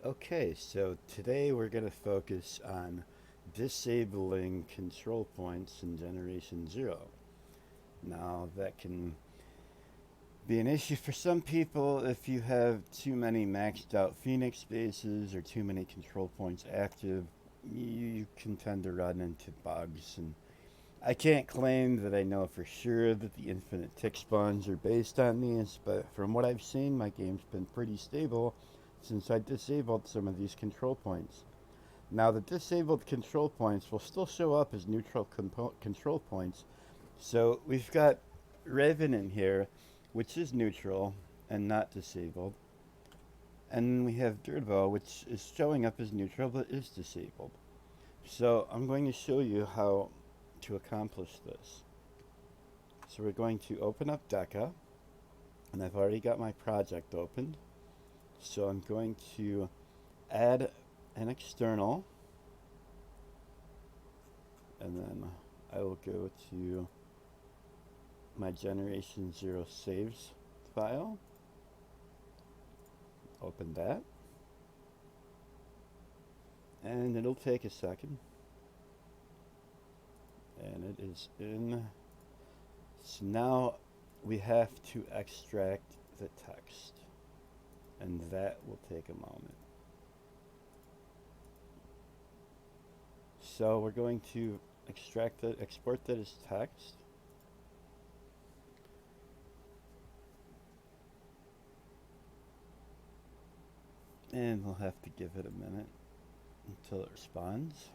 Okay, so today we're going to focus on disabling control points in Generation 0. Now, that can be an issue for some people if you have too many maxed out FNIX bases or too many control points active. You can tend to run into bugs, and I can't claim that I know for sure that the infinite tick spawns are based on these, but from what I've seen, my game's been pretty stable since I disabled some of these control points. Now, the disabled control points will still show up as neutral control points. So we've got Raven in here, which is neutral and not disabled. And we have Dyrbo, which is showing up as neutral but is disabled. So I'm going to show you how to accomplish this. So we're going to open up Deca, and I've already got my project opened. So I'm going to add an external, and then I will go to my Generation 0 saves file, open that, and it'll take a second, and it is in. So now we have to extract the text, and that will take a moment. So we're going to export that as text. And we'll have to give it a minute until it responds.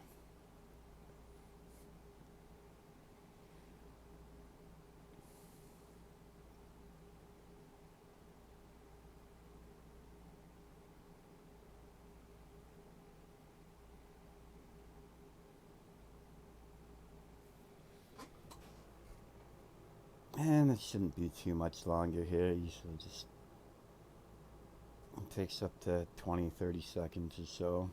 And it shouldn't be too much longer here. Usually just it takes up to 20-30 seconds or so.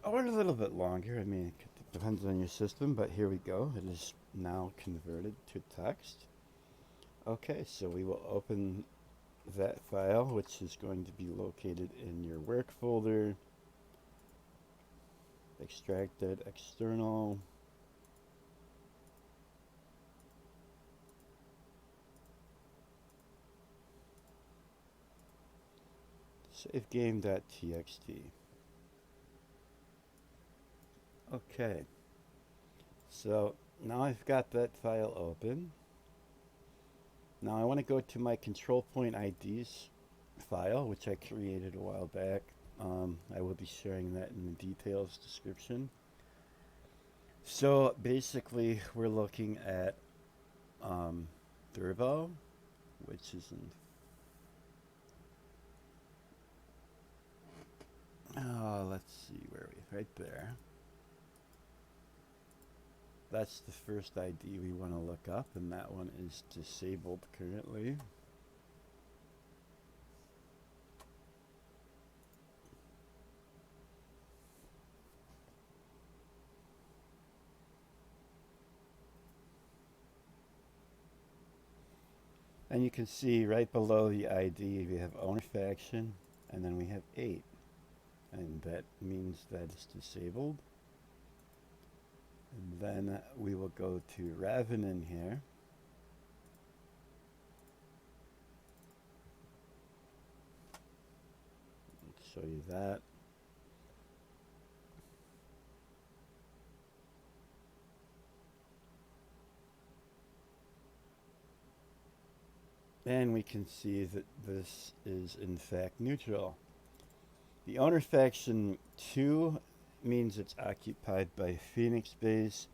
Or a little bit longer. I mean, it depends on your system, but here we go. It is now converted to text. Okay, so we will open that file, which is going to be located in your work folder. Extracted external. Save game.txt. Okay, so now I've got that file open. Now I want to go to my control point IDs file, which I created a while back. I will be sharing that in the details description. So basically, we're looking at Dyrbo, which is in. Let's see where we right there. That's the first ID we want to look up, and that one is disabled currently. And you can see right below the ID we have owner faction, and then we have 8. And that means that it's disabled. And then we will go to Raven in here. Let's show you that. And we can see that this is in fact neutral. The owner faction 2 means it's occupied by FNIX base.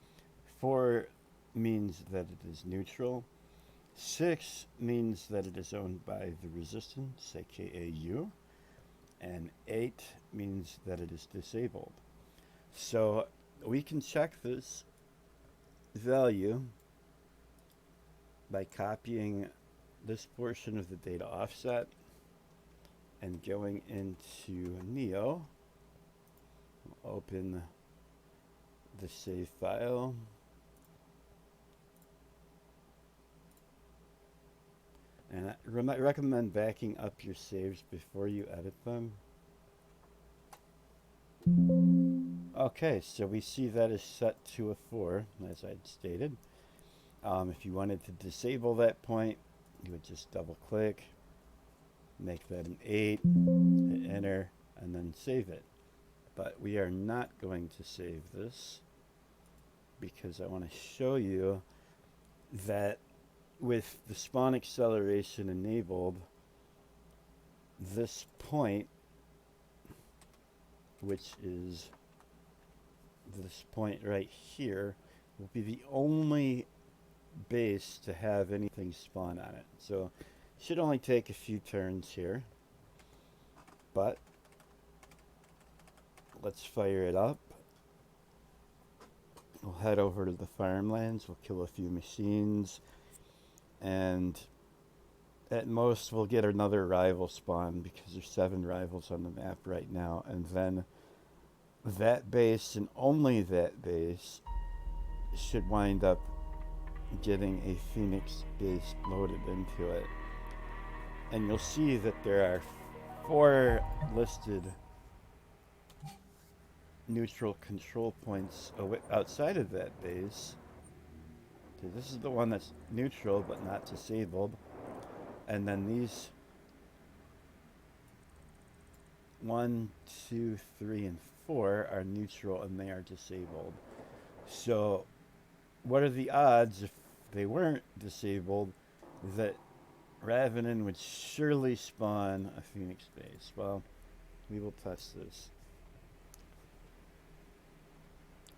4 means that it is neutral. 6 means that it is owned by the resistance, aka you. And 8 means that it is disabled. So we can check this value by copying this portion of the data offset and going into Neo, open the save file. And I recommend backing up your saves before you edit them. Okay, so we see that is set to a 4, as I'd stated. If you wanted to disable that point, you would just double click, make that an 8, hit enter, and then save it. But we are not going to save this because I want to show you that with the spawn acceleration enabled, this point, which is this point right here, will be the only base to have anything spawn on it. So it should only take a few turns here, but let's fire it up. We'll head over to the farmlands, we'll kill a few machines, and at most we'll get another rival spawn because there's 7 rivals on the map right now, and then that base and only that base should wind up getting a FNIX base loaded into it. And you'll see that there are 4 listed neutral control points outside of that base. So this is the one that's neutral but not disabled, and then these 1, 2, 3, and 4 are neutral and they are disabled. So what are the odds, if they weren't disabled, that Ravenin would surely spawn a FNIX base? Well, we will test this.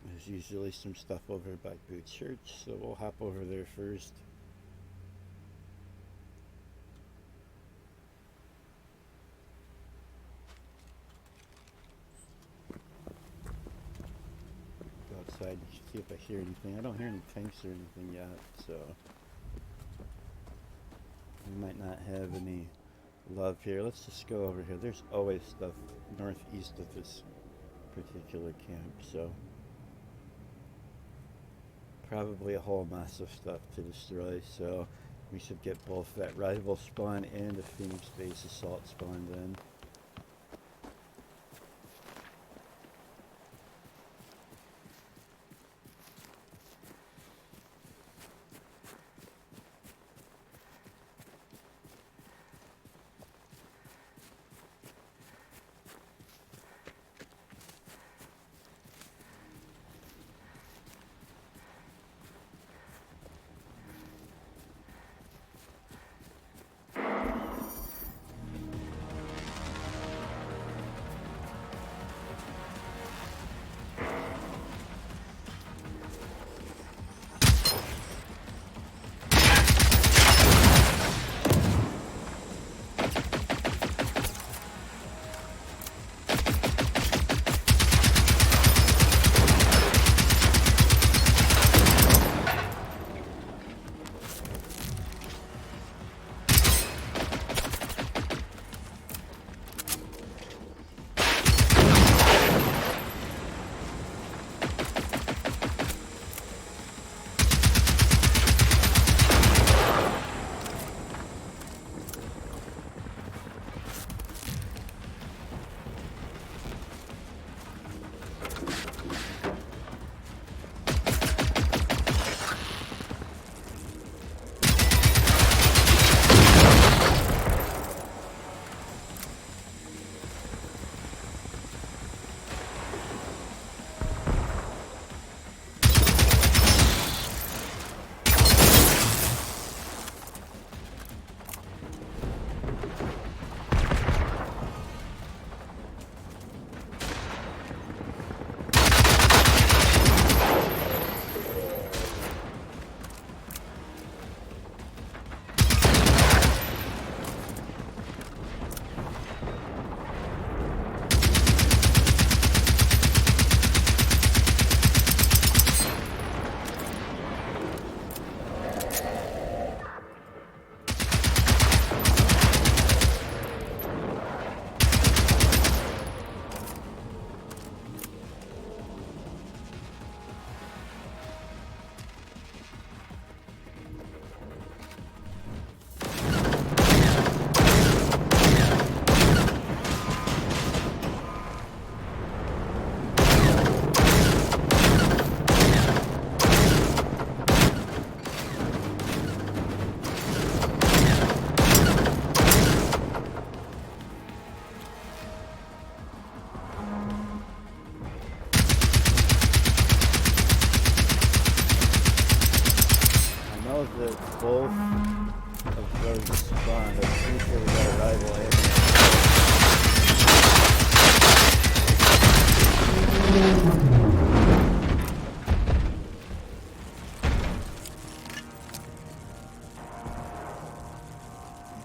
There's usually some stuff over by Boot Church, so we'll hop over there first. Go outside and see if I hear anything. I don't hear any tanks or anything yet, so we might not have any love here. Let's just go over here. There's always stuff northeast of this particular camp, so probably a whole mess of stuff to destroy, so we should get both that rival spawn and the FNIX base assault spawned in.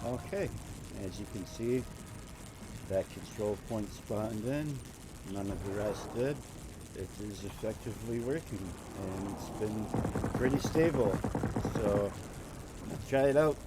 Okay, as you can see, that control point spawned in, none of the rest did. It is effectively working, and it's been pretty stable, so try it out.